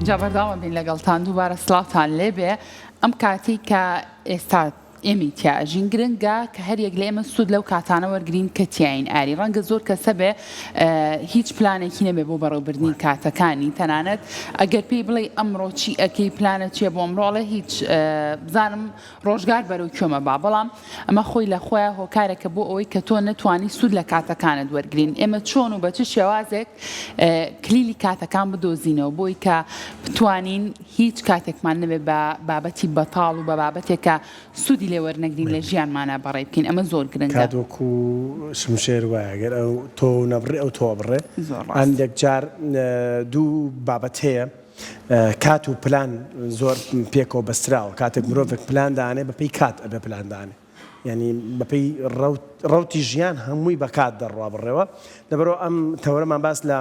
جابرداوە بین لەگەڵتان دووبارە سڵاوتان لێبێ ئەم کاتی کە ئێستا ئێمە تیاژین گرنگە کە هەریەک لە ئێمە سوود لەو کاتانە وەرگرین کە تیاین ئاری ڕەنگە زۆر کەسە بێ هیچ پلانێکی نەبێ بۆ بەڕێوەبردنی کاتەکانی تەنانەت ئەگەر پێی بڵێ ئەمڕۆ چی ئەکەی پلانە چیە بۆ ئەمڕۆڵە هیچ بزانم ڕۆژگار بەرەو کوێمە با بەڵام ئەمە خۆی لە خۆیان هۆکارێکە بۆ ئەوەی کە تۆ نەتوانی سوود لە کاتەکانت وەرگرین ئێمە چۆن و بە چ شێوازێک کلیلی کاتەکان بدۆزینەوە بۆی کە بتوانین هیچ کاتێکمان نەبێ بە بابەتی بەتاڵ و بە بابەتێکە سوودی لێ وەرنەگرین لە ژیانمانە بەڕێ بکەین ئەمە زۆر گرنگە کاتوەکو شمشێر وایە ئەگەر ئەو تۆ نەبڕێ ئەو تۆ بڕێ هەندێک جار دوو بابەت هەیە کات و پلان زۆر پێکەوە بەستراوە کاتێک مرۆڤێک پلان دانێ بەپێی کات ئەبێ پلان دانێ یعنی بەپێی ڕەوتی ژیان هەمووی بە کات دەڕوا بڕێەوە لەبەرەوە ئەم تەورەمان باس لە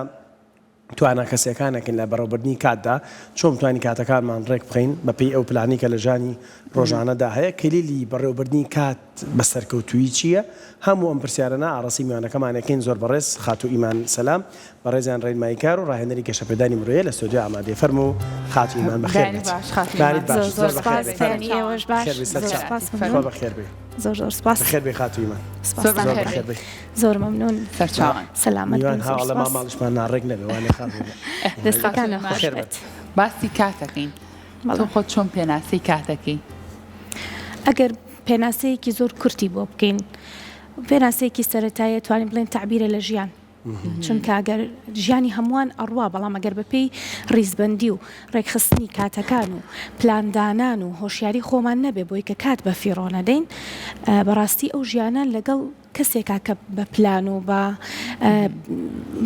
توانە کەسەکانێکن لە بەڕێوەبردنی کاتدا چۆن توانی کاتەکانمان ڕێک بخەین بەپێی ئەو پلانی کە لە ژانی ڕۆژانەدا هەیە کلیلی بەڕێوەبردنی کات بەسەرکەوتووی چییە هەموو ئەم پرسیارانە ئاڕاستی میوانەکەمانەکەین زۆر بەڕێز خاتو ئیمان سەلام بەڕێزیان ڕێنماییکار و ڕاهێنەری گەشەپێدانی مرۆیە لە ستۆدیۆ ئامادەی فەرموو خاتو ئیمان بەخێر زۆر سپاس بەخێر بێ خاتو ئیمان زۆر مەمنون سەلامەت بن هاوڵە ماڵیشمان ناڕێک نەبێ وانێ دەستەکانە خۆش بێت باسی کاتەکەین تۆ خۆت چۆن پێناسی کاتەکەی ئەگەر پێناسەیەکی زۆر کورتی بۆ بکەین پێناسەیەکی سەرەتایە توانین بڵێن تعبیرە لە ژیان چونکە ئەگەر ژیانی هەمووان ئەڕوا بەڵام ئەگەر بەپێی ڕیزبەندی و ڕێکخستنی کاتەکان و پلاندانان و هۆشیاری خۆمان نەبێ بۆی کە کات بە فیڕۆ نەدەین بەڕاستی ئەو ژیانان لەگەڵ کەسێکا کە بە پلان و بە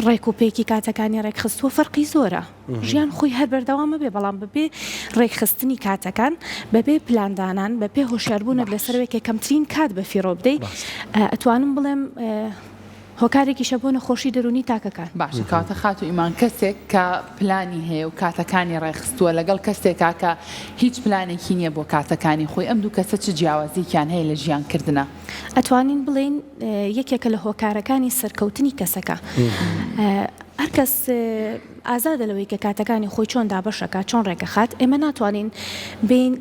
ڕێک و پێکی کاتەکانی ڕێکخستووە فەرقی زۆرە ژیان خۆی هەر بەردەوامە بێ بەڵام بەبێ ڕێکخستنی کاتەکان بەبێ پلاندانان بەپێ هۆشیاربوونت لەسەرەوەی کە کەمترین کات بە فیڕۆ بدەیت ئەتوانم بڵێم هۆکارێکی شەبۆ نەخۆشی دەرونی تاکەکان باشە کاتە خاتو ئیمان کەسێک کە پلانی هەیە و کاتەکانی ڕێخستووە لەگەڵ کەسێکا کە هیچ پلانێکی نییە بۆ کاتەکانی خۆی ئەم دوو کەسە چ جیاوازییان هەیە لە ژیانکردنە ئەتوانین بڵێن یەکێکە لە هۆکارەکانی سەرکەوتنی کەسەکە هەر کەس ئازادە لەوەی کە کاتەکانی خۆی چۆن دابەشەکە چۆن ڕێگەخات ئێمە ناتوانین بین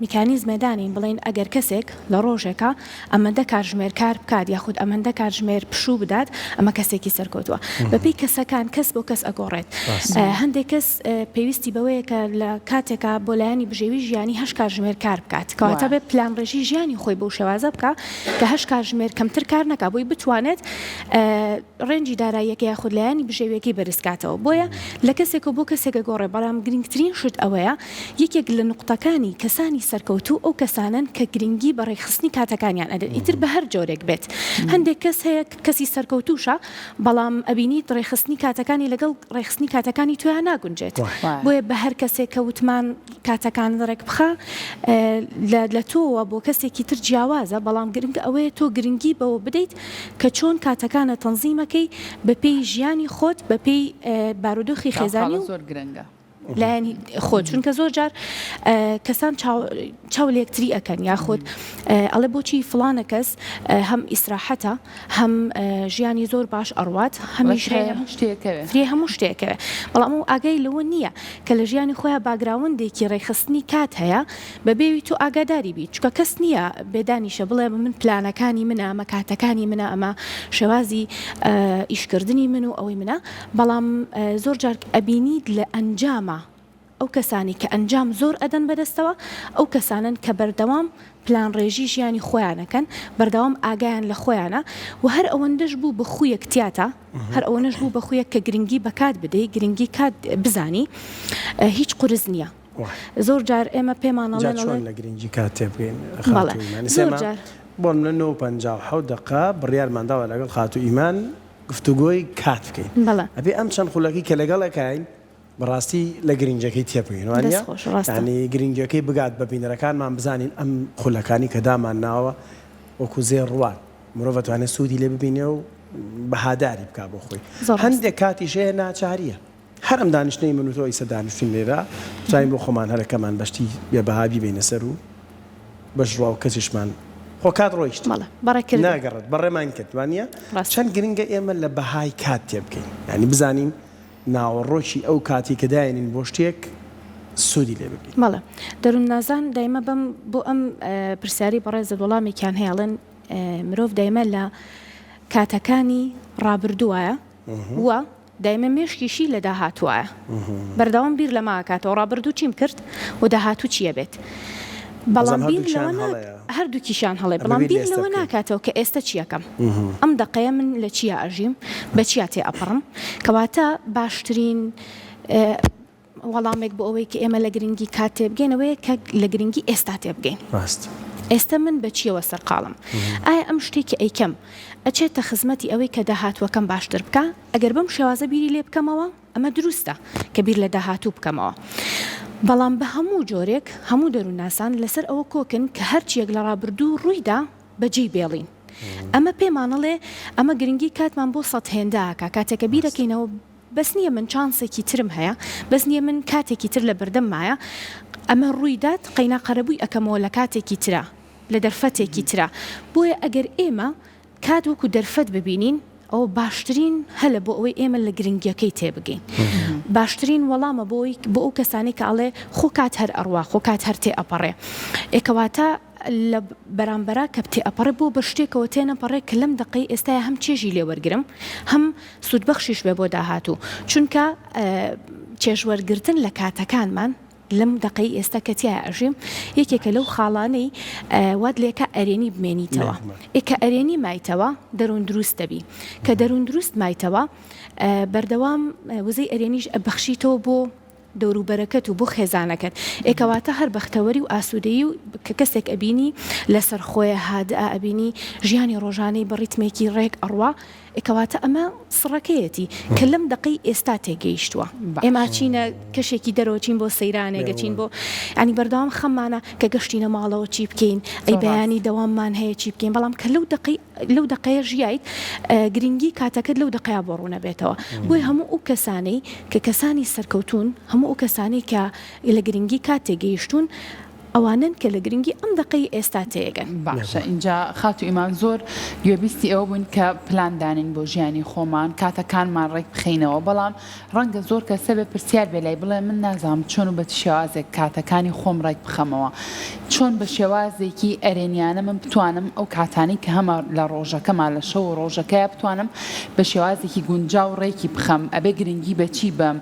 میکانیزمێدانین بڵین ئەگەر کەسێک لە ڕۆژێکە ئەمەندە کاتژمێر کار بکات یاخود ئەمەندە کاتژمێر پشوو بدات ئەمە کەسێکی سەرکەوتووە بەپێی کەسەکان کەس بۆ کەس ئەگۆڕێت هەندێک کەس پێویستی بەوەیە کە لە کاتێکە بۆ لایەنی بژێوی ژیانی هەش کاتژمێر کار بکات کەواتە بێ پلان ڕێژی ژیانی خۆی بەو شێوازە بکە کە هەش کاتژمێر کەمتر کار نەکا بۆی بتوانێت ڕێنجی داراییەکە یاخود لایەنی بژێویەکەی بەرزکاتەوە بۆیە لە کەسێکە بۆ کەسێکە گۆڕێ بەڵام گرنگترین شت ئەوەیە یەکێک لە نقطەکانی کەسانی سەرکەوتوو ئەو کەسانن کە گرنگی بە ڕێکخستنی کاتەکانیان ئەدەن ئیتر بە هەر جۆرێک بێت هەندێک کەس هەیە کەسی سەرکەوتوشە بەڵام ئەبینیت ڕێکخستنی کاتەکانی لەگەڵ ڕێکخستنی کاتەکانی تویان ناگونجێت بۆیە بە هەر کەسێک کە وتمان کاتەکان ڕێک بخە لە تۆوە بۆ کەسێکی تر جیاوازە بەڵام گرنگ ئەوەیە تۆ گرنگی بەوە بدەیت کە چۆن کاتەکانە تەنزیمەکەی بەپێی ژیانی خۆت بەپێی بارودۆخی خێزانی و زۆر گرنگە لایەنی خۆت چونکە زۆر جار کەسان چاو لە یەکتری ئەکەن یاخود ئەڵێ بۆچی فڵانە کەس هەم ئیسراحەتە هەم ژیانی زۆر باش ئەڕوات هەمیش فرێ هەموو شتێکەوە بەڵام ئەو ئاگای لەوە نییە کە لە ژیانی خۆیان باگراوندێکی ڕێکخستنی کات هەیە بەبێوی تو ئاگاداری بیت چکە کەس نییە بێدانیشە بڵێ من پلانەکانی منە ئەمە کاتەکانی منە ئەمە شێوازی ئیشکردنی من و ئەوەی منە بەڵام زۆر جار ئەبینیت لە ئەنجامە ئەو کەسانی کە ئەنجام زۆر ئەدەن بەدەستەوە ئەو کەسانن کە بەردەوام پلان ڕێژی ژیانی خۆیانەکەن بەردەوام ئاگایان لە خۆیانە و هەر ئەوەندەش بوو بە خویەک تیاتە هەر ئەوەنەش بوو بە خویەک کە گرنگی بە کات بدەیت گرنگی کات بزانی هیچ قورس نییە زۆر جار ئێمە پێمانەڵێن لە گرنگی کات تێبگەین بۆ لە 9:57 دقە بڕیارمانداوە لەگەڵ خاتو ئیمان گفتوگۆی کات بکەین ئەبێ ئەم چەند خولەکی کە لەگەڵەکەین بەڕاستی لە گرنگەکەی تێبگەین وانە ینی گرنگەکەی بگات بە بینەرەکانمان بزانین ئەم خولەکانی کە دامان ناوە وەکو زێر ڕوان مرۆڤ دەتوانێت سوودی لێ ببینێ و بەهاداری بک بۆ خۆی هەندێک کاتیش هەیە ناچاریە هەر ئەم دانیشتەی من و تۆ ئیسە دانیشتین لێرە بزانین بۆ خۆمان هەرەکەمان بەشتی بێبەهابی بینە سەر و بەشڕوا و کەسیشمان خۆ کات ڕۆیشت ناگەڕێت بەڕێمان کرد وانە چەند گرنگە ئێمە لە بەهای کات تێبکەین ینی بزانین ناوەڕۆکی ئەو کاتی کە داینین بۆ شتێک سوودی لێ ببین. بەڵێ دەروون نازان دایمە بەم بۆ ئەم پرسیاری بەڕێزە وەڵامێکیان هێڵن مرۆڤ دایمە لە کاتەکانی ڕابردووایە وە دایمە مێشکیشی لە داهاتوایە بەردەوام بیر لە ماکاتەوە ڕابردوو چیم کرد و داهاتوو چیە بێت بەڵام بیر لەوە هەردووکیشان هەڵێ بەڵام بیر لەوە ناکاتەوە کە ئێستا چیەکەم ئەم دقەیە من لە چیە ئەژیم بە چیا تێ ئەپڕم کەواتە باشترین وەڵامێک بۆ ئەوەی کە ئێمە لە گرنگی کات تێبگەینەوەی کە لە گرنگی ئێستا تێبگەین ئێستا من بە چیەوە سەرقاڵم ئایا ئەم شتێکی ئەیکەم ئەچێتە خزمەتی ئەوەی کە داهاتوەکەم باشتر بکە ئەگەر بەم شێوازە بیری لێ بکەمەوە ئەمە دروستە کە بیر لە داهاتوو بکەمەوە بەڵام بە هەموو جۆرێک هەموو دەرووناسان لەسەر ئەوە کۆکن کە هەرچیەک لە ڕابردوو ڕوویدا بەجێی بێڵین ئەمە پێمانەڵێ ئەمە گرنگی کاتمان بۆ سەد هێنداکە کاتێکە بیرەکەینەوە بەس نییە من چانسێکی ترم هەیە بەس نییە من کاتێکی تر لە بەردەم مایە ئەمە ڕوویدات قەینا قەرەبووی ئەەکەمەوە لە کاتێکی ترە لە دەرفەتێکی ترە بۆیە ئەگەر ئێمە کات وەکو دەرفەت ببینین ئەو باشترین هەلە بۆ ئەوەی ئێمە لە گرنگیەکەی تێبگەین باشترین وەڵامە بۆ ئەو کەسانی کە ئەڵێ خۆ کات هەر ئەڕوا خۆ کات هەر تێ ئەپەڕێ ئێکەواتە لە بەرامبەرا کە بتێ ئەپەڕێ بۆ بە شتێکەوە تێنەپەڕێ کە لەم دقەی ئێستای هەم چێژی لێوەرگرم هەم سوودبەخشیش بێ بۆ داهاتوو چونکە چێژوەرگرتن لە کاتەکانمان لەم دقەی ئێستا کەتیای ئەژیم یەکێکە لەو خاڵانەی واد لێکە ئەرێنی بمێنیتەوە ئێکە ئەرێنی مایتەوە دەروون دروست دەبی کە دەروون دروست مایتەوە بەردەوام وزەی ئەرێنیش ئەبەخشیتەوە بۆ دەوروبەرەکەت و بۆ خێزانەکەت ئێکەواتە هەر بەختەوەری و ئاسوودەیی و کە کەسێک ئەبینی لەسەر خۆیە هادئا ئەبینی ژیانی ڕۆژانەی بە ڕیتمێکی ڕێک ئەڕوا ئێکەواتە ئەمە سڕەکەیەتی کە لەم دقەی ئێستا تێگەیشتووە ئێمە چینە کەشێکی دەرەوەچین بۆ سەیرانێگەچین بۆ ینی بەردەوام خەممانە کە گەشتینە ماڵەوە چی بکەین ئەی بەیانی دەواممان هەیە چی بکەین بەڵام کە لەو دقەیە ژیایت گرنگی کاتەکەت لەو دقەیە بۆ ڕوونە بێتەوە بۆی هەموو ئەو کەسانەی کە کەسانی سەرکەوتون هەموو ئەو کەسانی کە لە گرنگی کات تێگەیشتون ئەوانن کە لە گرنگی ئەم دقەی ئێستا تێگەن باشە اینجا خات و ئیمان زۆر گوێبیستی ئەوە بوون کە پلاندانین بۆ ژیانی خۆمان کاتەکانمان ڕێک بخینەوە بەڵام ڕەنگە زۆر کەسە بێ پرسیار بێ لای بڵێ من نازانم چۆن و بە شێوازێک کاتەکانی خۆم ڕێک بخەمەوە چۆن بە شێوازێکی ئەرێنیانە من بتوانم ئەو کاتانی کە هەمە لە ڕۆژەکەمان لە شەو ڕۆژەکەیە بتوانم بە شێوازێکی گونجاو ڕێکی بخەم ئەبێ گرنگی بەچی بم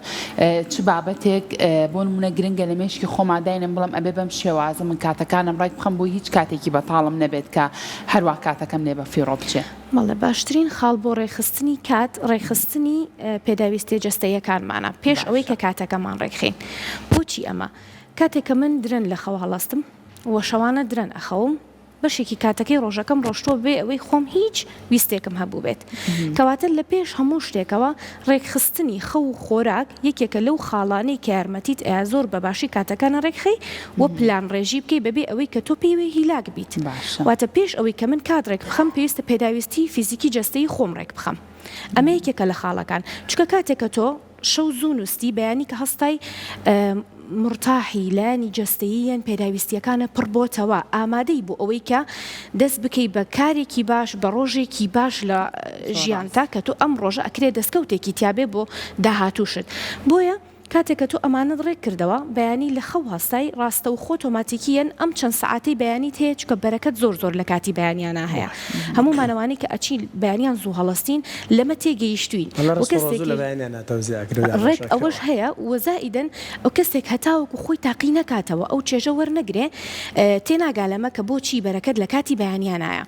چ بابەتێک بۆ نمونە گرنگە لە مێشکی خۆماداینم بڵم ئەبێ بەم شێوازە من کاتەکانم ڕێک بخەم بۆ هیچ کاتێکی بەتاڵم نەبێت کە هەروە کاتەکەم لێ بە فیڕۆ بچێ مەڵێ باشترین خاڵ بۆ ڕێخستنی کات ڕێخستنی پێداویستی جەستەیەکانمانە پێش ئەوەی کە کاتەکەمان ڕێکخین بۆچی ئەمە کاتێککە من درەن لە خەوە هەڵەستم وە شەوانە درەن ئەخەوم بەشێکی کاتەکەی ڕۆژەکەم ڕۆشتووە بێ ئەوەی خۆم هیچ ویستێکم هەبوو بێت کەواتە لە پێش هەموو شتێکەوە ڕێکخستنی خەو و خۆراک یەکێکە لەو خاڵانەی کە یارمەتیت ئەیا زۆر بەباشی کاتەکانە ڕێکخی وە پلان ڕێژی بکەی بەبێ ئەوەی کە تۆ پێوێ هیلاک بیت واتە پێش ئەوەی کە من کات ڕێک بخەم پێویستە پێداویستی فیزیکی جەستەی خۆم ڕێک بخەم ئەمە یەکێکە لە خاڵەکان چکە کاتێکە تۆ شەو زوو نووستی بەیانی کە هەستای مرتاحی لانی جەستەییان پێداویستیەکانە پڕ بۆتەوە ئامادەی بۆ ئەوەی کە دەست بکەی بە کارێکی باش بە ڕۆژێکی باش لە ژیانتا کە تۆ ئەم ڕۆژە ئەکرێ دەستکەوتێکی تیابێ بۆ داهاتووشت بۆیە کاتێککە تۆ ئەمانت ڕێک کردەوە بەیانی لە خەو هەستای ڕاستە و خۆ تۆماتیکیەن ئەم چەند سعاتی بەیانی هەیە چکە بەرەکەت زۆر لە کاتی بەیانیانە هەیە هەموو مانەوانی کە ئەچی بەیانیان زوو هەڵستین لەمە تێگەیشتوین ڕێک ئەوەش هەیە وەزائیدەن ئەو کەسێک هەتاوەکو خۆی تاقی نەکاتەوە ئەو چێژە وەرنەگرێ تێناگالەمە کە بۆچی بەرەکەت لە کاتی بەیانیانایە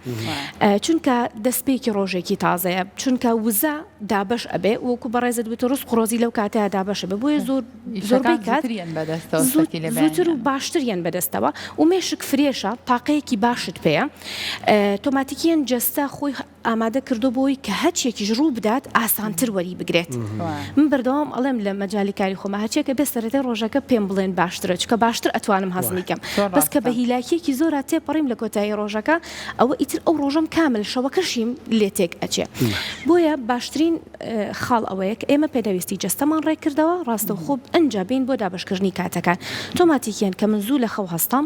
چونکە دەستپێکی ڕۆژێکی تازەیە چونکە وزە دابش ئەبێ وەکو بەڕێزت بێت ڕست قڕۆزی لەو کاتەیە دابش بێ بۆیە زووتر و باشتریان بەدەستەوە و مێشک فرێشە تاقەیەکی باشت پێەیە تۆماتیکیان جەستە خۆی ئامادە کردو بۆی کە هەچێکیش ڕوو بدات ئاسانتر وەری بگرێت من بەردەوام ئەڵێم لە مەجاالی خۆمە هەچێکە بێ سەرەتای ڕۆژەکە پێم بڵێن باشترە چکە باشتر ئەتوانم هەزمیکەم بەس کە بە هیلاکیەکی زۆرە تێپەڕیم لە کۆتایی ڕۆژەکە ئەوە ئیتر ئەو ڕۆژەم کامل شەوەکەشیم لێ تێک ئەچێ بۆیە باشترین خاڵ ئەوەیە ئێمە پێداویستی جەستەمان ڕێکردەوە ڕاستە خوب ئەنجا بین بۆ دابشکردنی کاتەکان تۆماتیکیان کە من زوو لە خەو هەستام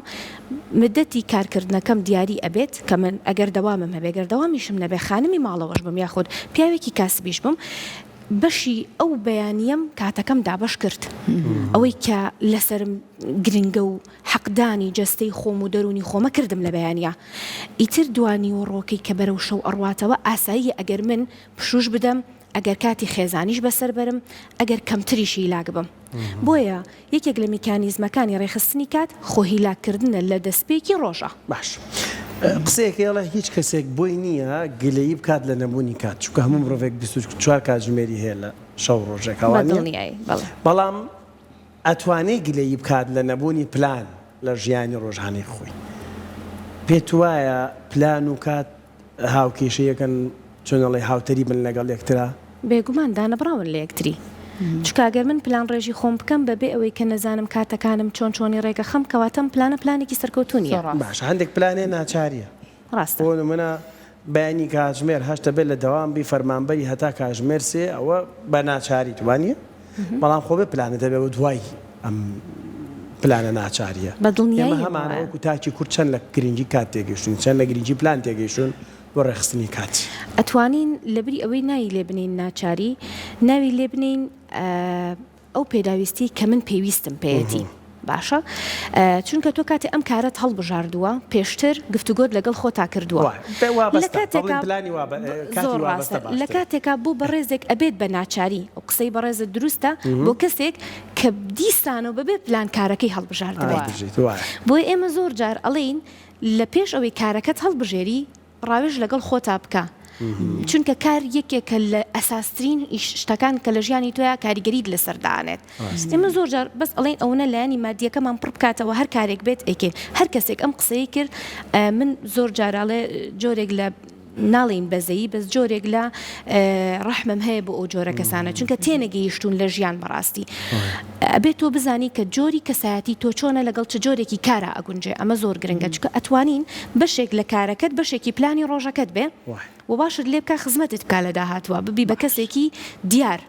مدەتی کارکردنەکەم دیاری ئەبێت کە من ئەگەر دەوامم هەبێ گەر دەوامیشم نەبێ خانمی ماڵەوەش بم یاخود پیاوێکی کاسبیش بم بەشی ئەو بەیانیم کاتەکەم دابش کرد ئەوەی کە لەسەر گرنگە و حەقدانی جەستەی خۆم و دەرونی خۆمە کردم لە بەیانیا ئیتر دوانی و ڕۆکەی کە بەرەو شەو ئەڕواتەوە ئاسایی ئەگەر من پشوش بدەم ئەگەر کاتی خێزانیش بەسەر بەرم ئەگەر کەمتریشی لاگ بم بۆیە یەکێک لە میکانیزمەکانی ڕێخستنی کات خۆهیلاکردنە لە دەستپێکی ڕۆژە باش قسەیەکێڵە هیچ کەسێک بۆی نییە گلەیی بکات لە نەبوونی کات چونکە هەموو مرۆڤێک 24 کاتژمێری هەیە لە شەو ڕۆژێکەوە بەڵام ئەتوانێت گلەیی بکات لە نەبوونی پلان لە ژیانی ڕۆژانەی خۆی پێت وایە پلان و کات هاوکێشەیەکەن چۆنەڵێ هاوتەری بن لەگەڵ یەکترا بێگومان دانەبراون لە یەکتری چکاگەر من پلان ڕێژی خۆم بکەم بەبێ ئەوەی کە نەزانم کاتەکانم چۆنی ڕێگە خەم کەواتەم پلانێکی سەرکەوتونیە باش هەندێک پلانێ ناچاریە ڕاستە بۆ نمونە بەیانی کاتژمێر هەشتە بێت لە دەوام بی فەرمانبەری هەتا کاتژمێر سێ ئەوە بە ناچاری توانیە بەڵام خۆ بێ پلانە دەبێت بە دوای ئەم پلانە ناچاریە بەدڵنیایی هەمانەوەکو تاکی کورد چەند لە گرنگی کات تێگەیشتون چەند لە گرنگی پلان تێگەیشتون بۆ ڕێخستنی کات ئەتوانین لەبری ئەوەی ناوی لێ بنین ناچاری ناوی لێ بنین ئەو پێداویستی کە من پێویستم پێیەتی باشە چونکە تۆ کاتێ ئەم کارەت هەڵبژاردووە پێشتر گفتوگۆت لەگەڵ خۆتا کردووە لە کاتێکا بوو بەڕێزێک ئەبێت بە ناچاری ئەو قسەی بەڕێزت دروستە بۆ کەسێک کە دیسانەوە بەبێت پلان کارەکەی هەڵبژاردبێت بۆی ئێمە زۆر جار ئەڵێین لە پێش ئەوەی کارەکەت هەڵبژێری ڕاوێژ لەگەڵ خۆتا بکە چونکە کار یەکێکە لە ئەساسترین شتەکان کە لە ژیانی تۆیە کاریگەریت لەسەردانێت ئێمە زۆر جار بەس ئەڵێن ئەوەنە لایەنی مادیەکەمان پڕ بکاتەوە هەر کارێک بێت ئەیکێن هەر کەسێک ئەم قسەی کرد من زۆر جاراڵێ جۆرێک لە ناڵین بەزەیی بەس جۆرێک لە ڕەحمم هەیە بۆ ئەو جۆرە کەسانە چونکە تێنەگەیشتون لە ژیان بەڕاستی ئەبێت تۆ بزانی کە جۆری کەسایەتی تۆ چۆنە لەگەڵ چ جۆرێکی کارە ئەگونجێ ئەمە زۆر گرنگە چونکە ئەتوانین بەشێک لە کارەکەت بەشێکی پلانی ڕۆژەکەت بێ و باشت لێ بکە خزمەتت بکە لە داهاتوە ببی بە کەسێکی دیار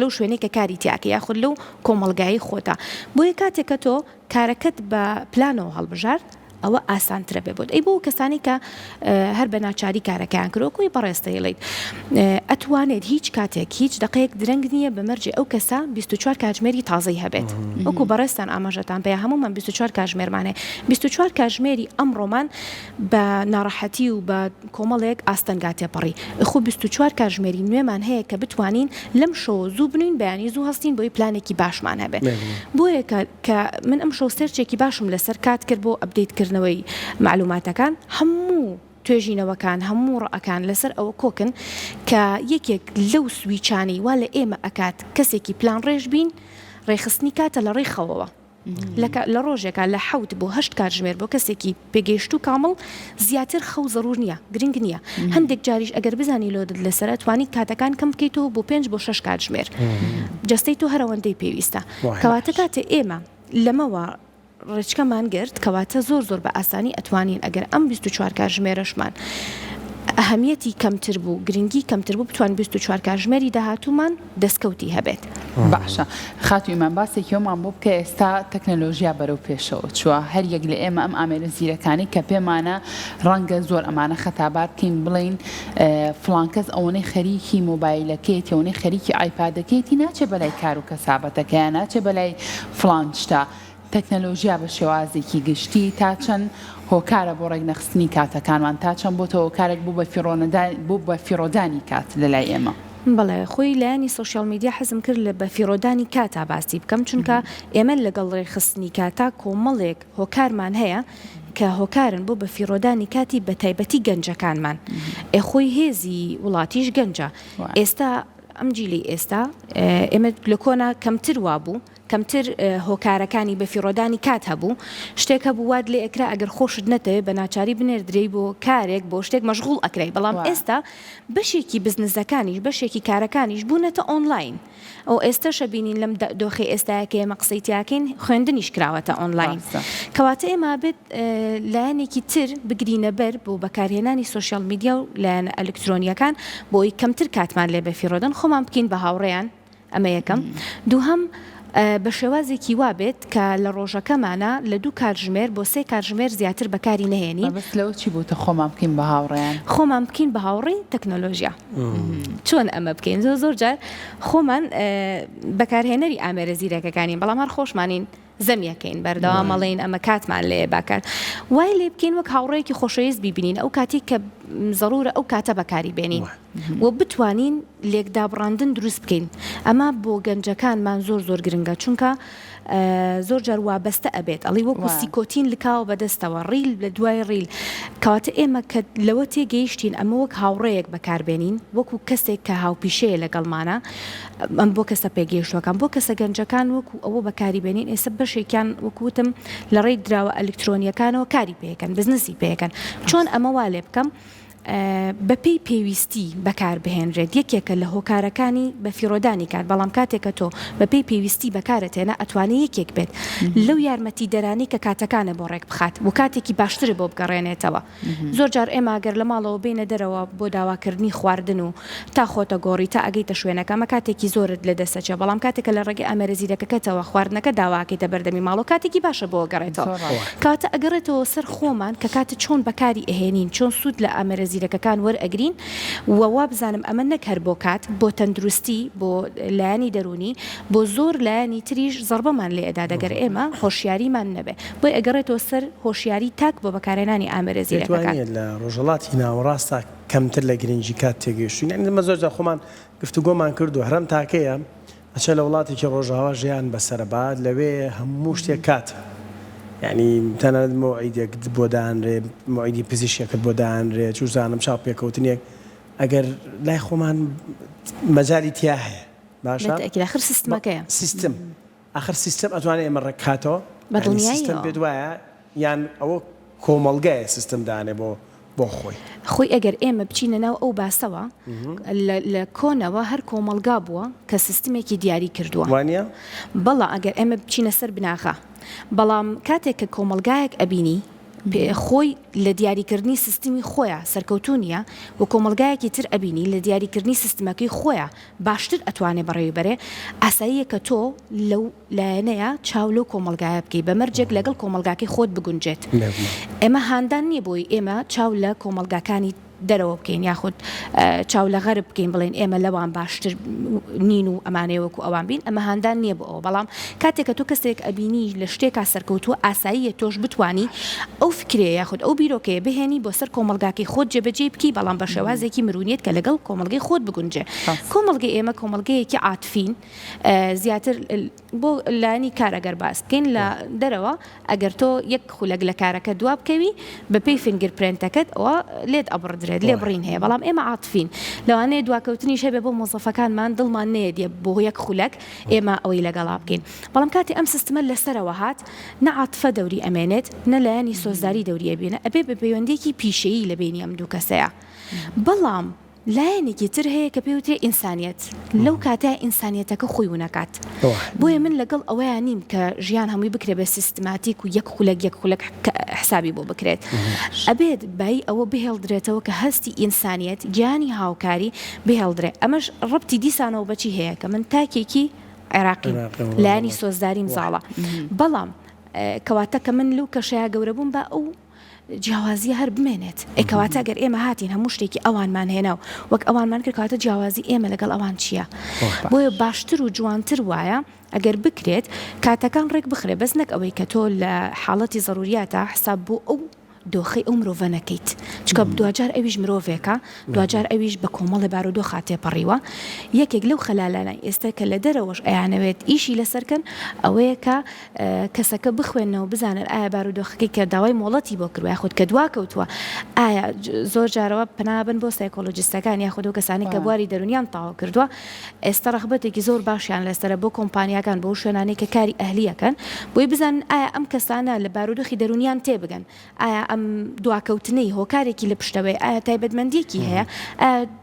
لەو شوێنەی کە کاری تیاکە یاخود لەو کۆمەڵگایی خۆتە بۆیە کاتێککە تۆ کارەکەت بە پلانەوە هەڵبژارد ئەوە ئاسانترە بێ بۆت ئەی بۆ کەسانی کە هەر بە ناچاری کارەکەیان کرۆکۆی بەڕێستەیڵیت ئەتوانێت هیچ کاتێک هیچ دقەیەک درەنگ نییە بەمەرجێ ئەو کەسە 24 کاتژمێری تازەی هەبێت وەکو بەڕێستان ئاماژەتان پێ هەمومان 24 کاتژمێرمانێ 24 کاتژمێری ئەمڕۆمان بە ناڕەحەتی و بە کۆمەڵێک ئاستەنگاتێپەڕی خۆ 24 کاتژمێری نوێمان هەیە کە بتوانین لەم شەو زوو بنوین بەیانی زوو هەستین بۆی پلانێکی باشمان هەبێت بۆیە کە من ئەم شەو سێرچێکی باشم لەسەر کات کرد بۆ ئەپدەیتکردنەوەی معلوماتەکان هەموو توێژینەوەکان هەموو ڕەکان لەسەر ئەوە کۆکن کە یەکێک لەو سویچانەی وا لە ئێمە ئەکات کەسێکی پلان ڕێژ بین ڕێخستنی کاتە لە ڕێخەوەوە لە ڕۆژێکە لە 7 بۆ 8 کاتژمێر بۆ کەسێکی پێگەیشت و کامڵ زیاتر خەو زەڕور نییە گرنگ نییە هەندێک جاریش ئەگەر بزانی لۆدت لەسەر ئەتوانی کاتەکان کەم بکەیتەوە بۆ 5 بۆ 6 کاتژمێر جەستەی تۆ هەرەوەندەی پێویستە کەواتە کاتێ ئێمە لەمەوە ڕێچکەمان گرت کەواتە زۆر بە ئاسانی ئەتوانین ئەگەر ئەم 24 کاتژمێرەشمان ئەهەمیەتی کەمتر بوو گرنگی کەمتر بوو بتوان 24 کاتژمێری داهاتوومان دەستکەوتی هەبێت باشە خاتویمان باسێکیەوەمان بۆ بکە ئێستا تەکنەلۆژیا بەرەو پێشەوە چووە هەر یەک لە ئێمە ئەم ئامێرە زیرەکانی کە پێمانە ڕەنگە زۆر ئەمانە خەتابار بکەین بڵین فڵان کەس ئەوەی خەریکی مۆبایلەکەیت ئەوەی خەریکی ئایپادەکەیتی ناچێ بەلای کار و کەسابەتەکەیان ناچێ بەلای فڵان شتە تەکنەلۆژیا بە شێوازێکی گشتی تا چەند هۆکارە بۆ ڕێگنەخستنی کاتەکانمان تا چەند بۆ هۆکارێک بوو بە فیرۆدانی کات لەلای ئێمە بەڵێ خۆی لایانی سوۆشیال میدیا حەزم کرد لە بە فیرۆدانی کاتا باسی بکەم چونکە ئێمە لەگەڵ ڕێخستنی کاتا کۆمەڵێک هۆکارمان هەیە کە هۆکارن بۆ بە فیرۆدانی کاتی بە تایبەتی گەنجەکانمان خۆی هێزی وڵاتیش گەنجە ئێستا ئەم جیلی ئێستا ئێمە لە کۆنا کەمتر وابوو کەمتر هۆکارەکانی بە فیرۆدانی کات هەبوو شتێک هەبوو واد لێ ئەکرا ئەگەر خۆشت نەتەوێت بە ناچاری بنێردرێی بۆ کارێک بۆ شتێک مەشغوڵ ئەکرای بەڵام ئێستا بەشێکی بزنسەکانیش بەشێکی کارەکانیش بوونەتە ئۆنلاین ئەو ئێستا شەبینین لەم دۆخی ئێستاکە ئێمە قسەی تیاکەین خوێندنیش کراوەتە ئۆنلاین کەواتە ئێمە بێت لایەنێکی تر بگرینە بەر بۆ بەکارهێنانی سوۆشیال میدیا و لایەنە ئەلکترۆنیەکان بۆی کەمتر کاتمان لێ بە فیرۆدەن خۆمان بکەین بە هاوڕێیان ئەمە یەکەم دووهەم بە شێوازێکی وابێت کە لە ڕۆژەکەمانە لە 2 کاتژمێر بۆ 3 کاتژمێر زیاتر بەکاری نهێنین. بەس لەوە چی بووتە خۆمان بکەین بە هاوڕێیان؟ خۆمان بکەین بە هاوڕێی تەکنۆلۆژیا. چۆن ئەمە بکەین؟ زۆر جار خۆمان بەکارهێنەری ئامێرە زیرەکەکانی، بەڵام هەر خۆشمانین زەمیەکەین بەردەوام مەڵێن ئەمە کاتمان لێ باکار وای لێ بکەین وەک هاوڕێیەکی خۆشەویست بیبینین ئەو کاتی کە ضرورە ئەو کاتە بەکاری بێنین و بتوانین لێکدابڕاندن دروست بکەین. ئەمە بۆ گەنجەکانمان زۆر گرنگە، چونکە زۆر جار وابەستە ئەبێت ئەڵی وەکو سیکۆتین لکاوە بەدەستەوە ڕیل لە دوای ڕیل کەواتە ئێمە کە لەوە تێگەیشتین ئەمە وەک هاوڕێیەک بەکاربێنین وەکو کەسێک کە هاوپیشەیە لەگەڵمانە ئەم بۆ کەسە پێگەیشتوەکان بۆ کەسە گەنجەکان وەکو ئەوە بەکاری بێنین ئێستا بەشێکیان وەکوتم لە ڕێی دراوە ئەلکترۆنیەکانەوە کاری پێەکەن بزنسی پێەکەن چۆن ئەمە وا لێ بکەم بەپێی پێویستی بەکار بهێنرێت یەکێکە لە هۆکارەکانی بە فیرۆدانی کات بەڵام کاتێکە تۆ بەپێی پێویستی بەکارەتێنە ئەتوانێت یەکێک بێت لەو یارمەتی دەرانی کە کاتەکانە بۆ ڕێک بخات و کاتێکی باشتر بۆ بگەڕێنێتەوە. زۆر جار ئێمە ئەگەر لە ماڵەوە بینە دەرەوە بۆ داواکردنی خواردن و تا خۆتە گۆڕی تا ئەگەیتە شوێنەکە ئەمە کاتێکی زۆرت لە دەستەچێ بەڵام کاتێکە لە ڕێگەی ئامێرەزیرەکەتەوە خواردنەکە داواکەیتە بەردەمی ماڵەوە کاتێکی باشە بۆ گەڕێتەوە کاتە ئەگەڕێتەوە سەر خۆمان کە کاتە چۆن بەکاری ئەهێنین چۆن سوود لە ئامێرەزیرەکەکان وەرئەگرین ووا بزانم ئەمە نەک هەر بۆ کات بۆ تەندروستی بۆ لایەنی دەرونی بۆ زۆر لایەنی تریش زەربەمان لێ ئەدا دەگەر ئێمە هۆشیاریمان نەبێ بۆی ئەگەڕێتەوە سەر هۆشیاری تاک بۆ بەکارهێنانی ئامێرەزیرەکەکان. لە ڕۆژەڵاتی ناوەڕاستە کەمتر لە گرنگی کات تێگەیشتوین یعنی ئەمە زۆر جار خۆمان گفتوگۆمان کرد و هەرم تاکەیە ئەچە لە وڵاتێکی ڕۆژاوا ژیان بەسەربات لەوێ هەموو شتێک کاتە یعنی تەنانەت مۆعیدێک بۆ دانرێ مۆعیدی پزیشکێکت بۆ دانرێ چوزانم چاو پێکەوتنێک ئەگەر لای خۆمان مەجای تیا هەیە باشە آخر سیستمەکەیە سیستم آخر سیستم ئەتوانێت ئێمە ڕێکاتەوە سیستم پێ وایە یان ئەوە کۆمەڵگایە سیستم دانێ بۆ خۆی ئەگەر ئێمە بچینە ناو ئەو باسەوە لە کۆنەوە هەر کۆمەلگا بووە کە سیستمێکی دیاری کردووە وانە بەڵام ئەگەر ئێمە بچینە سەر بناخە بەڵام کاتێک کە کۆمەلگایەک ئەبینی خۆی لە دیاریکردنی سیستمی خۆیە سەرکەوتونیە و کۆمەلگایەکی تر ئەبینی لە دیاریکردنی سیستمەکەی خۆیە باشتر ئەتوانێ بەڕێوبەرێ ئاساییە کە تۆ لەو لایەنەیە چاولۆ کۆمەلگایە بکەی بەمەرجێک لەگەڵ کۆمەلگاکەی خۆت بگونجێت. ئێمە هاندان نییە بۆی ئێمە چاو لە کۆمەلگاکانی دەرەوە بکەین یاخود چاو لە غەرب بکەین بڵێن ئێمە لەوان باشتر نین و ئەمانەیەوەکو ئەوان بین ئەمە هاندان نییە بۆ ئەوە بەڵام کاتێککە تۆ کەسێک ئەبینی لە شتێکا سەرکەوتووە ئاساییە تۆش بتانی ئەو فکرێ یاخود ئەو بیرۆکەیە بهێنی بۆ سەر کۆمەلگاکەی خۆت جێبەجێ بکی بەڵام بە شێوازێکی مرونیت کە لەگەڵ کۆمەلگەی خۆت بگونجێ. کۆمەلگەی ئێمە کۆمەلگەیەکی عاتفین زیاتر بۆ لانی کارەگەر باس بکەین لە دەرەوە ئەگەر تۆ یەک خولەک لە کارەکە دواب بکەوی بەپێی فینگر پرنتەکەت ئەوە لێت ئەبڕدرێت لێ بڕین هەیە بەڵام ئێمە عاتفین لەوانەیە دواکەوتنی شەبێ بۆ مۆزەفەکانمان دڵمان نێدیە بۆ یەک خولەک ئێمە ئەوەی لەگەڵا بکەین بەڵام کاتی ئەم سیستمە لەسەرەوە هات نەعاتفە دەوری ئەمێنێت نە لایەنی سۆزداری دەوریە بێنە ئەبێ بە پەیوەندێکی پیشەیی لە بینی ئەم دوو کەسەیە بەڵام لایەنێکی تر هەیە کە پێوترێ ئینسانیەت لەو کاتای ئینسانیەتەکە خۆی ونەکات بۆیە من لەگەڵ ئەوەیان نیم کە ژیان هەمووی بکرێ بە سیستماتیک و یەک خولەک حسابی بۆ بکرێت ئەبێت بای ئەوە بهێڵدرێتەوە کە هەستی ئینسانیەت گیانی هاوکاری بهێڵدرێ ئەمەش ڕبتی دیسانەوە بەچی هەیە کە من تاکێکی عێراقی لایەنی سۆزداری مزاڵە بەڵام کەواتە کە من لەو کەشەیە گەورە بووم بە ئەو جیاوازی هەر بمێنێت ئێکەواتە گەر ئێمە هاتین هەموو شتێکی ئەوانمان هێنا و وەک ئەوانمان کردکاتە جیاوازی ئێمە لەگەڵ ئەوان چییە بۆیە باشتر و جوانتر وایە ئەگەر بکرێت کاتەکان ڕێک بخرێ بەس نەک ئەوەی کە تۆ لە حاڵەتی ضروریاتە حساب بۆ ئەو دۆخی ئەو مرۆڤە نەکەیت چکە دوجار ئەویش مرۆڤێکە دوجار ئەویش بە کۆمەڵی بارودۆ خاتێ پەڕیوە یەکێک لەو خەلالانە ئێستا کە لە دەرەوەش ئەیانەوێت ئیشی لەسەرکەن ئەوەیە کە کەسەکە بخوێنەوە بزانن ئایا بارودۆخەکەی کە داوای مۆڵەتی بۆ کردووە یاخود کە دواکەوتووە ئایا زۆر جارەوە پنابن بۆ سایکۆلۆجیستەکان یاخود ئەو کەسانی کە بواری دەرونیان تاوا کردووە ئێستا ڕەغبەتێکی زۆر باشیان لەسرە بۆ کۆمپانیاکان بۆ شوێنانەی کە کاری ئەهلیەکەن بۆی بزانن ئایا ئەم کەسانە لە بارودۆخی دەرونیان تێبگەن ئایا ئەم دواکەوتنەی هۆکارێکی لە پشتەوەی ئایا تایبەتمەندیەکی هەیە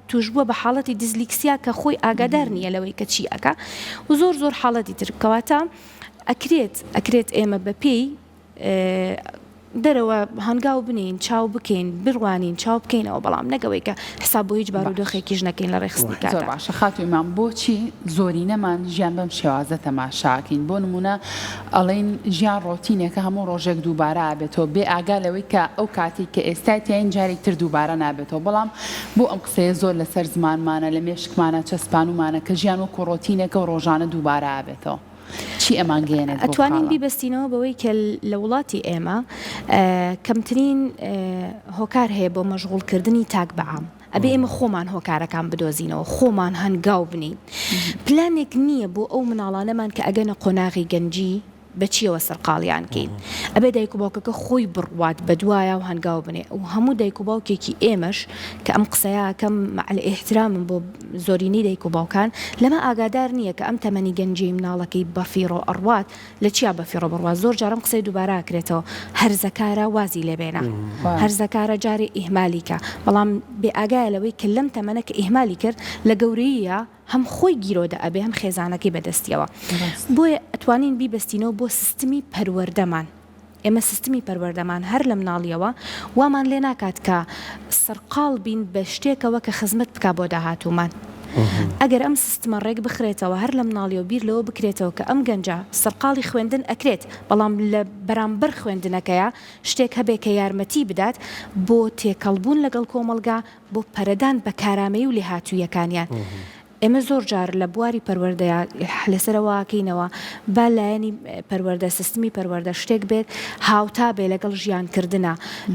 توش بووە بە حاڵەتی دیزلیکسیا کە خۆی ئاگادار نییە لەوەی کە چی ئەکا و زۆر حاڵەتی تر کەواتە ئەکرێت ئێمە بەپێی دەرەوە هەنگاو بنین چاو بکەین بڕوانین چاو بکەینەوە بەڵام نەگەوەی کە حساب بۆ هیچ بارودۆخێکیش نەکەین لە ڕێخستی زۆر کاتە. باشە خاتویمان بۆچی زۆرینەمان ژیان بەم شێوازە تەماشاکەین بۆ نمونە ئەڵێن ژیان ڕۆتینێکە هەموو ڕۆژێک دووبارە ئابێتەوە بێ ئاگا لەوەی کە ئەو کاتی کە ئێستا تیاین جارێک تر دووبارە نابێتەوە بەڵام بۆ ئەم قسەیە زۆر لەسەر زمانمانە لە مێشکمانە چەسپانومانە کە ژیان وەکو ڕۆتینێکە و ڕۆژانە دووبارە ئابێتەوە. چی ئەمان گەێنێت بۆ ئەتوانین خاڵە؟ بیبەستینەوە بەوەی کە لە وڵاتی ئێمە کەمترین هۆکار هەیە بۆ مەشغوڵکردنی تاک بەعام. ئەبێ ئێمە خۆمان هۆکارەکان بدۆزینەوە خۆمان هەنگاو بنین. پلانێک نییە بۆ ئەو مناڵانەمان کە ئەگەنە قۆناغی گەنجی بەچیەوە سەرقاڵیان کەین. ئەبێ دایک و باوکەکە خۆی بڕوات بە دوایە و هەنگاو بنێ و هەموو دایک و باوکێکی ئێمەش کە ئەم قسەیەکەم مەعلە ئێحترامم بۆ زۆرینەی دایک و باوکان لەمە ئاگادار نییە کە ئەم تەمەنی گەنجی مناڵەکەی بەفیڕۆ ئەڕوات لە چیا بەفیڕۆ بڕوات. زۆر جارم قسەی دووبارە ئەکرێتەوە هەرزەکارە وازی لێبێنە هەرزەکارە جارێ ئیهمالیکە بەڵام بێ ئاگایە لەوەی کە لەم تەمەنە کە ئیهمالی کرد لە گەورەیە هەم خۆی گیرۆدە ئەبێ هەم خێزانەکەی بەدەستیەوە. بۆیە ئەتوانین بیبەستینەوە بۆ سیستمی پەروەردەمان. ئێمە سیستمی پەروەردەمان هەر لە مناڵیەوە وامان لێ ناکات کە سەرقاڵ بین بە شتێکەوە کە خزمەت بکا بۆ داهاتوومان. ئەگەر ئەم سیستمە ڕێک بخرێتەوە هەر لە مناڵیەوە بیر لەوە بکرێتەوە کە ئەم گەنجە سەرقاڵی خوێندن ئەکرێت بەڵام لە بەرامبەر خوێندنەکەیە شتێک هەبێ کە یارمەتی بدات بۆ تێکەڵبوون لەگەڵ کۆمەلگا بۆ پەرەدان بە کارامەی و لێهاتوویەکانیان. ئێمە زۆر جار لە بواری پەروەردەیە لەسەرەوەکەینەوە با لایەنی پەروەردە سیستمی پەروەردە شتێک بێت هاوتا بێ لەگەڵ ژیانکردنە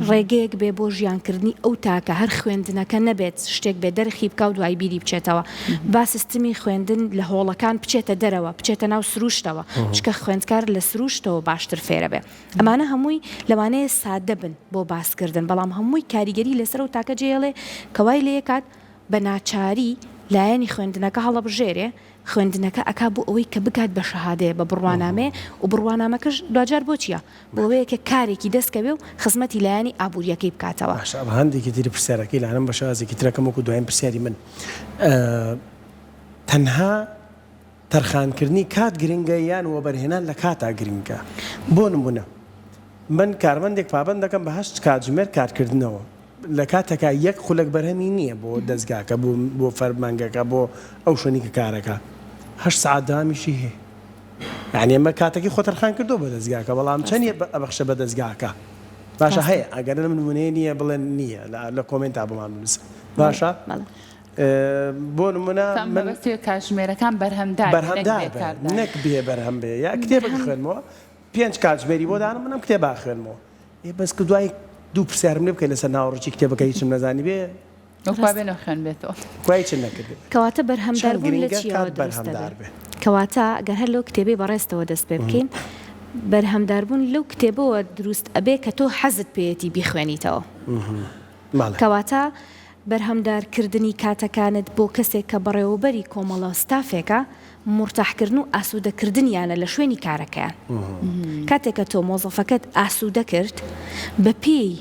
ڕێگەیەک بێ بۆ ژیانکردنی ئەو تاکە هەر خوێندنەکە نەبێت شتێک بێ دەرخی بکە و دوای بیری بچێتەوە با سیستمی خوێندن لە هۆڵەکان بچێتە دەرەوە بچێتە ناو سروشتەوە چکە خوێندکار لە سروشتەوە باشتر فێرە بێ. ئەمانە هەمووی لەوانەیە سادە بن بۆ باسکردن بەڵام هەمووی کاریگەری لەسەر و تاکە جێڵێ کەوای لێ کات بە ناچاری لایەنی خوێندنەکە هەڵەبژێرێ خوێندنەکە ئەکا بۆ ئەوەی کە بکات بە شەهادەیە بە بڕوانامێ و بڕوانامەکەش دوجار بۆ چییە؟ بۆ ئەوەیەکە کارێکی دەستکەوێ و خزمەتی لایەنی ئابوووریەکەی بکاتەوە. هەندێکی تری پرسیارەکەی لاەن بە شازێکی ترەکەم وەکو دوایین پرسیاری من تەنها تەرخانکردنی کات گرنگە یان وەبەرهێنان لە کاتا گرنگە. بۆ نمونە من کارمەندێک پابند دەکەم بە 8 کاتژمێر کارکردنەوە لە کاتەکە یەک خولەک بەرهەمی نییە بۆ دەستگاکە بۆ فەرمانگەکە بۆ ئەو شوێنی کە کارەکە 8 ساعت دامیشی هەیە. یعنی ئەمە کاتێکی خۆتەرخان کردو بە دەستگاکە بەڵام چەندی ئەبەخشە بە دەستگاکە باشە هەیە ئەگەر لە نمونەیە نییە بڵێن نییە لە کۆمنتا بمان بنووسن باشە. بۆ نمونە من کاتژمێرەکان بەرهەمدار نەک بێ بەرهەم بێ یا کتێبە خوێنمەوە 5 کاتژمێری بۆ دانم منم کتێبا خوێنمەوە بەس کە دوای دوو پرسیارم لێ بکەین لەسەر ناوەڕۆکی کتێبەکە هیچم نەزانی بێ بێنە خوێن بێتەوە کوای چ نەکردێت کەواتە بەرهەمداربوون لە چیەوە بەرهەمدار بێ کەواتە گەر هەر لەو کتێبەی بەڕێستەوە دەست پێ بکەین بەرهەمداربوون لەو کتێبەوە دروست ئەبێ کە تۆ حەزت پێیەتی بیخوێنیتەوە. کەواتە بەرهەمدارکردنی کاتەکانت بۆ کەسێک کە بەڕێوەبەری کۆمەڵە ستافێکە مرتاحکردن و ئاسوودەکردنیانە لە شوێنی کارەکەیان. کاتێککە تۆ مۆزەفەکەت ئاسوودە کرد بە پێی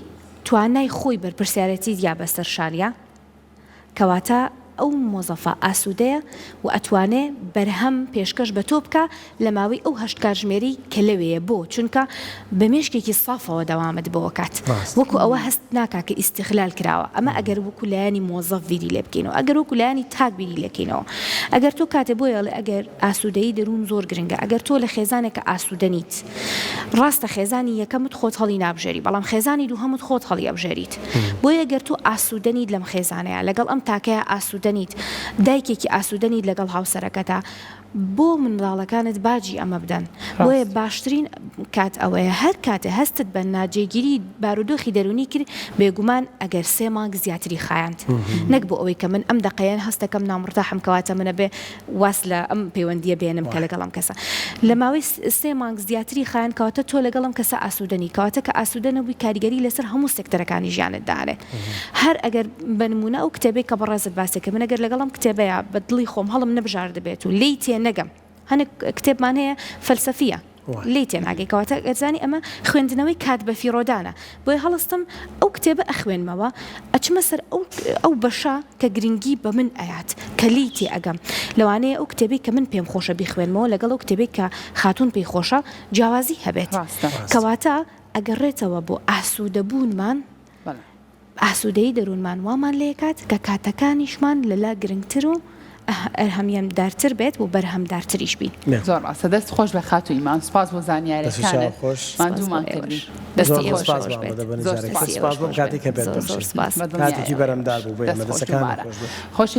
توانای خۆی بەرپرسیارەتی یا بەسەر شاریە کەواتە ئەو مۆزەفە ئاسوودەیە و ئەتوانێ بەرهەم پێشکەش بە تۆ بکە لە ماوەی ئەو 8 کاتژمێری کە لەوەیە بۆ چونکە بە مێشکێکی سافەوە دەوامت بۆ کات وەکو ئەوە هەست ناکا کە ئیستیغلال کراوە ئەمە ئەگەر وەکو لایانی مۆزەف بیری لێ بکەینەوە ئەگەر وەکو لایانی تاک بیری لێکەینەوە ئەگەر تۆ کاتێ بۆیڵێ ئەگەر ئاسوودەیی دەروون زۆر گرنگە ئەگەر تۆ لە خێزانێکە ئاسوودەنیت ڕاستە خێزانی یەکەمت خۆت هەڵی نابژێری بەڵام خێزانی دووهەمت خۆت هەڵی ئەبژێریت بۆیە ئەگەر تۆ ئاسوودەنیت لەم خێزانەیە لەگەڵ ئەم تاکەیە ئاسوودەنیت دایکێکی ئاسوودەنیت لەگەڵ هاوسەرەکەتا بۆ منداڵەکانت باجی ئەمە بدەن بۆیە باشترین کات ئەوەیە هەر کاتێ هەستت بە ناجێگیری بارودۆخی دەرونی کرد بێگومان ئەگەر 3 مانگ زیاتری خایاند نەک بۆ ئەوەی کە من ئەم دقەیەن هەستەکەم نامڕتاحم کەواتە منە بێ واس لە ئەم پەیوەندیە بێنم کە لەگەڵم کەسە لە ماوەی 3 مانگ زیاتری خایاند کەواتە تۆ لەگەڵم کەسە ئاسوودەنی کەواتە کە ئاسوودەنەبووی کاریگەری لەسەر هەموو سێکتەرەکانی ژیانت داێت هەر ئەگەر بنمونە ئەو کتێبێک کە بەڕێزت باسێکە من ئەگەر لەگەڵم کتێبەیە بە دڵی خۆم هەڵم نەبژار دەبێت و لی تێ نەگەم هەنێک کتێبمان هەیە فەلسەفیە لی تێناگەی کەواتە ئەزانی ئەمە خوێندنەوەی کات بە فیرۆدانە بۆیە هەڵستم ئەو کتێبە ئەخوێنمەوە ئەچمە سەر ئەو بەشە کە گرنگی بە من ئەیات کە لی تێ ئەگەم لەوانەیە ئەو کتێبی کە من پێم خۆشە بیخوێنمەوە لەگەڵ ئەو کتێبی کە خاتون پێی خۆشە جیاوازی هەبێت کەواتە ئەگەڕێتەوە بۆ ئاسوودەبوونمان ئاسوودەی دەروونمان وامان لێکات کە کاتەکانیشمان لەلا گرنگتر و هەمیان دارتر بێت و بەرهەمدارتریش بین زۆر ڕاستە دەست خۆش بە خاتووی مان سوپاس بۆ زانیاریەکانت ماندوومان کردی دەستی خۆش بێت کاتێکی بەرەمدار بوو بێ ئێمە دەستەکان خۆش بێت. خۆشی